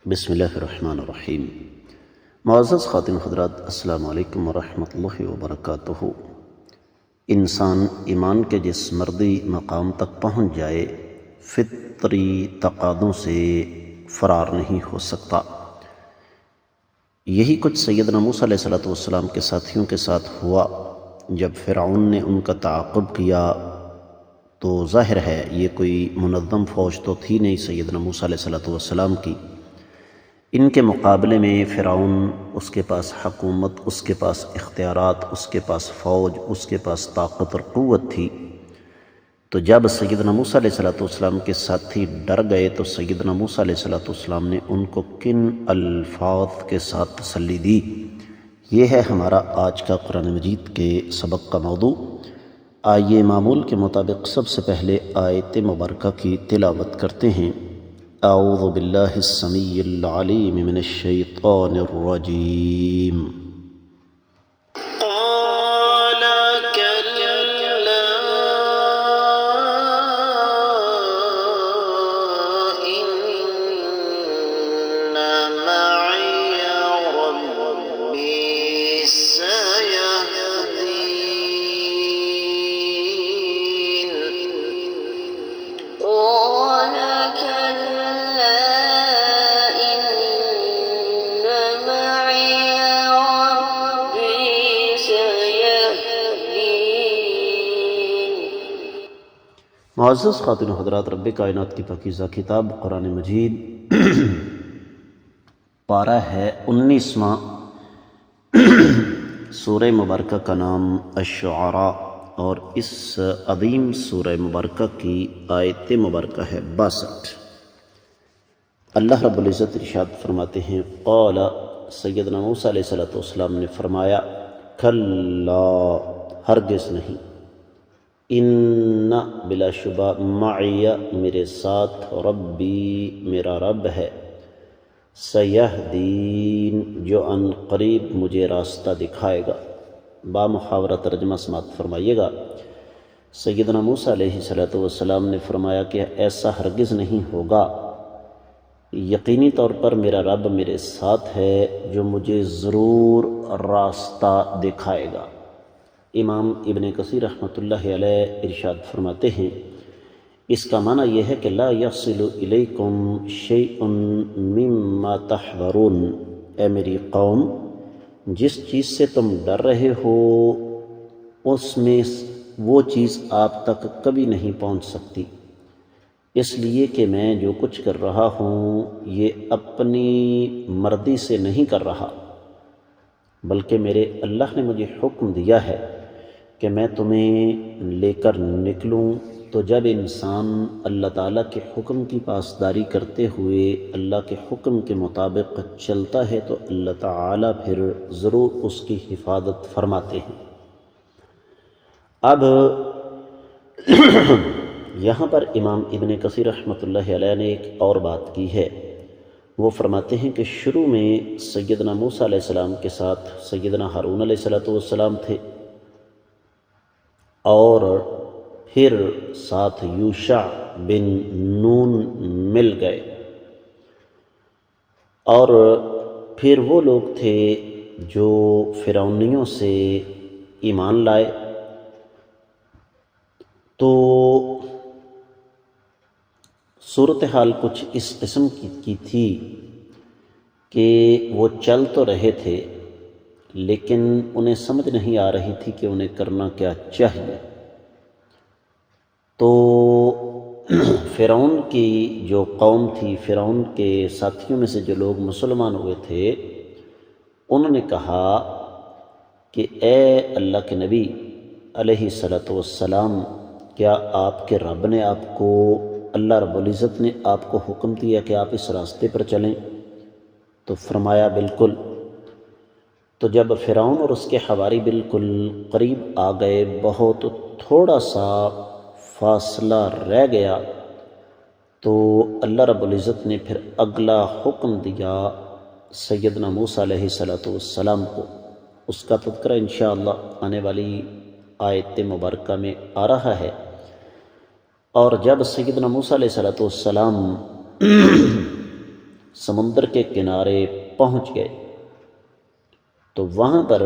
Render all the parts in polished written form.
بسم اللہ الرحمن الرحیم۔ معزز خواتین حضرات، السلام علیکم ورحمۃ اللہ وبرکاتہ۔ انسان ایمان کے جس مردی مقام تک پہنچ جائے فطری تقاضوں سے فرار نہیں ہو سکتا۔ یہی کچھ سیدنا موسیٰ علیہ السلام کے ساتھیوں کے ساتھ ہوا۔ جب فرعون نے ان کا تعاقب کیا تو ظاہر ہے یہ کوئی منظم فوج تو تھی نہیں سیدنا موسیٰ علیہ السلام کی۔ ان کے مقابلے میں فرعون، اس کے پاس حکومت، اس کے پاس اختیارات، اس کے پاس فوج، اس کے پاس طاقت اور قوت تھی۔ تو جب سیدنا موسیٰ علیہ السلام کے ساتھی ڈر گئے تو سیدنا موسیٰ علیہ السلام نے ان کو کن الفاظ کے ساتھ تسلی دی، یہ ہے ہمارا آج کا قرآن مجید کے سبق کا موضوع۔ آئیے معمول کے مطابق سب سے پہلے آیت مبارکہ کی تلاوت کرتے ہیں۔ اعوذ باللہ السمیع العلیم من الشیطان الرجیم۔ قال كلا إن معي ربي سيهدين قال كلا إن معي ربي سيهدين۔ معزز خواتین و حضرات، رب کائنات کی پاکیزہ کتاب قرآن مجید پارہ ہے 19واں۔ سورہ مبارکہ کا نام الشعراء اور اس عظیم سورہ مبارکہ کی آیت مبارکہ ہے 62۔ اللہ رب العزت ارشاد فرماتے ہیں، قال سیدنا موسیٰ علیہ السلام نے فرمایا، کلا ہرگز نہیں، ان بلا شبہ، معی میرے ساتھ، ربی میرا رب ہے، سیہدین جو ان قریب مجھے راستہ دکھائے گا۔ با محاورہ ترجمہ سماعت فرمائیے گا۔ سیدنا موسیٰ علیہ السلام نے فرمایا کہ ایسا ہرگز نہیں ہوگا، یقینی طور پر میرا رب میرے ساتھ ہے جو مجھے ضرور راستہ دکھائے گا۔ امام ابن کثیر رحمۃ اللہ علیہ ارشاد فرماتے ہیں، اس کا معنی یہ ہے کہ لا یصل الیکم شیء مما تحذرون، اے میری قوم، جس چیز سے تم ڈر رہے ہو اس میں وہ چیز آپ تک کبھی نہیں پہنچ سکتی، اس لیے کہ میں جو کچھ کر رہا ہوں یہ اپنی مرضی سے نہیں کر رہا، بلکہ میرے اللہ نے مجھے حکم دیا ہے کہ میں تمہیں لے کر نکلوں۔ تو جب انسان اللہ تعالیٰ کے حکم کی پاسداری کرتے ہوئے اللہ کے حکم کے مطابق چلتا ہے تو اللہ تعالیٰ پھر ضرور اس کی حفاظت فرماتے ہیں۔ اب یہاں پر امام ابن کثیر رحمۃ اللہ علیہ نے ایک اور بات کی ہے۔ وہ فرماتے ہیں کہ شروع میں سیدنا موسیٰ علیہ السلام کے ساتھ سیدنا ہارون علیہ السلام تھے، اور پھر ساتھ یوشع بن نون مل گئے، اور پھر وہ لوگ تھے جو فرعونیوں سے ایمان لائے۔ تو صورتحال کچھ اس قسم کی تھی کہ وہ چل تو رہے تھے لیکن انہیں سمجھ نہیں آ رہی تھی کہ انہیں کرنا کیا چاہیے۔ تو فرعون کی جو قوم تھی، فرعون کے ساتھیوں میں سے جو لوگ مسلمان ہوئے تھے، انہوں نے کہا کہ اے اللہ کے نبی علیہ السلام، کیا آپ کے رب نے آپ کو، اللہ رب العزت نے آپ کو حکم دیا کہ آپ اس راستے پر چلیں؟ تو فرمایا بالکل۔ تو جب فرعون اور اس کے حواری بالکل قریب آ گئے، بہت تھوڑا سا فاصلہ رہ گیا، تو اللہ رب العزت نے پھر اگلا حکم دیا سیدنا موسیٰ علیہ السلام کو۔ اس کا تذکرہ انشاءاللہ آنے والی آیت مبارکہ میں آ رہا ہے۔ اور جب سیدنا موسیٰ علیہ السلام سمندر کے کنارے پہنچ گئے تو وہاں پر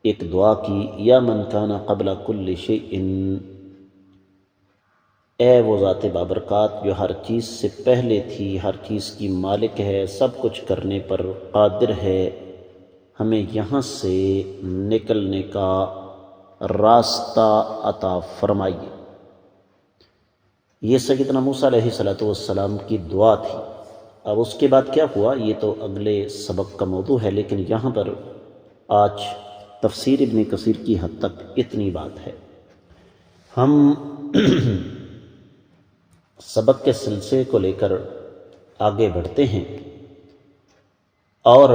ایک دعا کی، یا من کان قبل کل شیء، اے وہ ذات بابرکات جو ہر چیز سے پہلے تھی، ہر چیز کی مالک ہے، سب کچھ کرنے پر قادر ہے، ہمیں یہاں سے نکلنے کا راستہ عطا فرمائیے۔ یہ سیدنا موسیٰ علیہ السلام کی دعا تھی۔ اب اس کے بعد کیا ہوا یہ تو اگلے سبق کا موضوع ہے، لیکن یہاں پر آج تفسیر ابن کثیر کی حد تک اتنی بات ہے۔ ہم سبق کے سلسلے کو لے کر آگے بڑھتے ہیں اور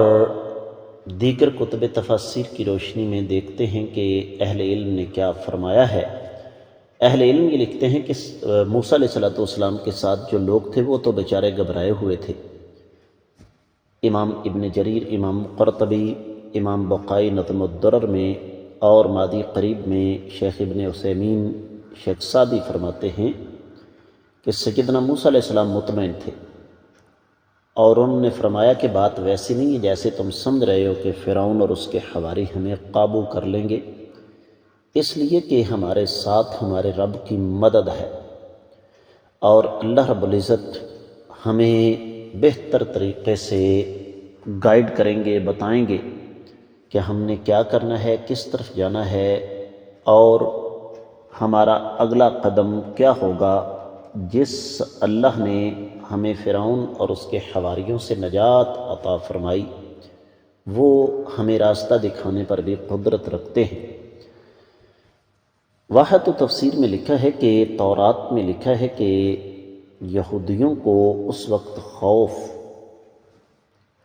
دیگر کتب تفاسیر کی روشنی میں دیکھتے ہیں کہ اہل علم نے کیا فرمایا ہے۔ اہل علم یہ لکھتے ہیں کہ موسیٰ علیہ السلام کے ساتھ جو لوگ تھے وہ تو بیچارے گھبرائے ہوئے تھے۔ امام ابن جریر، امام قرطبی، امام بقائی نظم الدرر میں اور مادی قریب میں شیخ ابن عثیمین، شیخ سعدی فرماتے ہیں کہ سیدنا موسیٰ علیہ السلام مطمئن تھے، اور انہوں نے فرمایا کہ بات ویسی نہیں ہے جیسے تم سمجھ رہے ہو کہ فرعون اور اس کے حواری ہمیں قابو کر لیں گے، اس لیے کہ ہمارے ساتھ ہمارے رب کی مدد ہے، اور اللہ رب العزت ہمیں بہتر طریقے سے گائیڈ کریں گے، بتائیں گے کہ ہم نے کیا کرنا ہے، کس طرف جانا ہے، اور ہمارا اگلا قدم کیا ہوگا۔ جس اللہ نے ہمیں فرعون اور اس کے حواریوں سے نجات عطا فرمائی، وہ ہمیں راستہ دکھانے پر بھی قدرت رکھتے ہیں۔ واحد و تفسیر میں لکھا ہے کہ تورات میں لکھا ہے کہ یہودیوں کو اس وقت خوف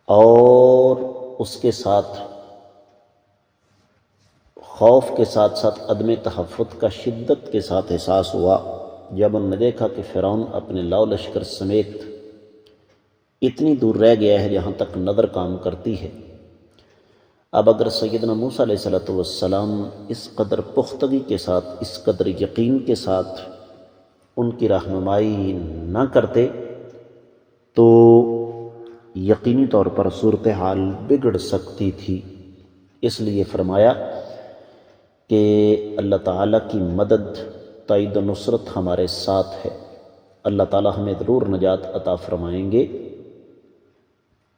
اور اس کے ساتھ عدم تحفظ کا شدت کے ساتھ احساس ہوا جب انہوں نے دیکھا کہ فرعون اپنے لاؤ لشکر سمیت اتنی دور رہ گیا ہے جہاں تک نظر کام کرتی ہے۔ اب اگر سیدنا موسیٰ علیہ السلام اس قدر پختگی کے ساتھ، اس قدر یقین کے ساتھ ان کی رہنمائی نہ کرتے تو یقینی طور پر صورتحال بگڑ سکتی تھی۔ اس لیے فرمایا کہ اللہ تعالیٰ کی مدد، تائید و نصرت ہمارے ساتھ ہے، اللہ تعالیٰ ہمیں ضرور نجات عطا فرمائیں گے،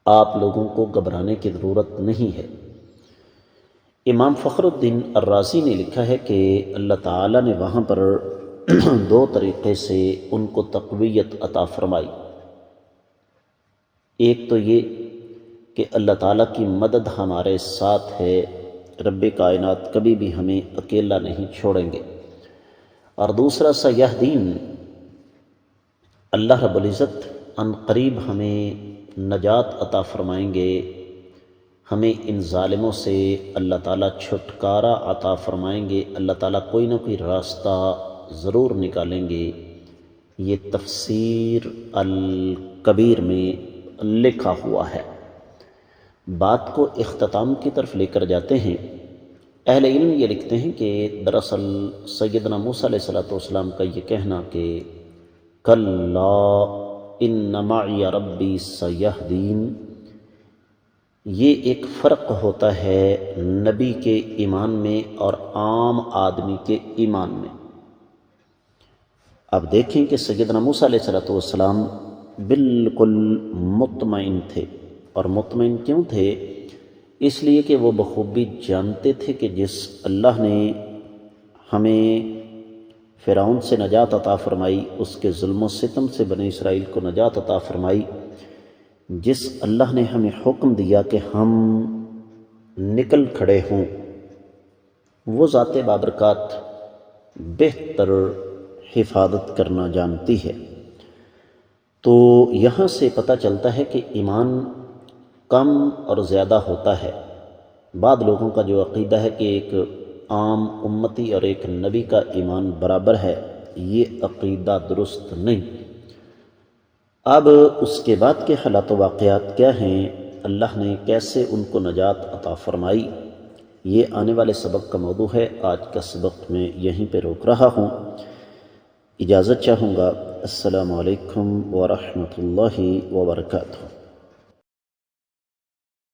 آپ لوگوں کو گھبرانے کی ضرورت نہیں ہے۔ امام فخر الدین الرازی نے لکھا ہے کہ اللہ تعالیٰ نے وہاں پر دو طریقے سے ان کو تقویت عطا فرمائی۔ ایک تو یہ کہ اللہ تعالیٰ کی مدد ہمارے ساتھ ہے، رب کائنات کبھی بھی ہمیں اکیلا نہیں چھوڑیں گے، اور دوسرا سیہدین، اللہ رب العزت ان قریب ہمیں نجات عطا فرمائیں گے، ہمیں ان ظالموں سے اللہ تعالیٰ چھٹکارا عطا فرمائیں گے، اللہ تعالیٰ کوئی نہ کوئی راستہ ضرور نکالیں گے۔ یہ تفسیر الکبیر میں لکھا ہوا ہے۔ بات کو اختتام کی طرف لے کر جاتے ہیں۔ اہل علم یہ لکھتے ہیں کہ دراصل سیدنا موسیٰ علیہ السلام کا یہ کہنا کہ کلا ان معی ربی سیہدین، یہ ایک فرق ہوتا ہے نبی کے ایمان میں اور عام آدمی کے ایمان میں۔ اب دیکھیں کہ سیدنا موسیٰ علیہ السلام بالکل مطمئن تھے، اور مطمئن کیوں تھے؟ اس لیے کہ وہ بخوبی جانتے تھے کہ جس اللہ نے ہمیں فرعون سے نجات عطا فرمائی، اس کے ظلم و ستم سے بنی اسرائیل کو نجات عطا فرمائی، جس اللہ نے ہمیں حکم دیا کہ ہم نکل کھڑے ہوں، وہ ذات بابرکات بہتر حفاظت کرنا جانتی ہے۔ تو یہاں سے پتہ چلتا ہے کہ ایمان کم اور زیادہ ہوتا ہے۔ بعض لوگوں کا جو عقیدہ ہے کہ ایک عام امتی اور ایک نبی کا ایمان برابر ہے، یہ عقیدہ درست نہیں۔ اب اس کے بعد کے حالات و واقعات کیا ہیں، اللہ نے کیسے ان کو نجات عطا فرمائی، یہ آنے والے سبق کا موضوع ہے۔ آج کا سبق میں یہیں پہ روک رہا ہوں۔ اجازت چاہوں گا۔ السلام علیکم ورحمۃ اللہ وبرکاتہ۔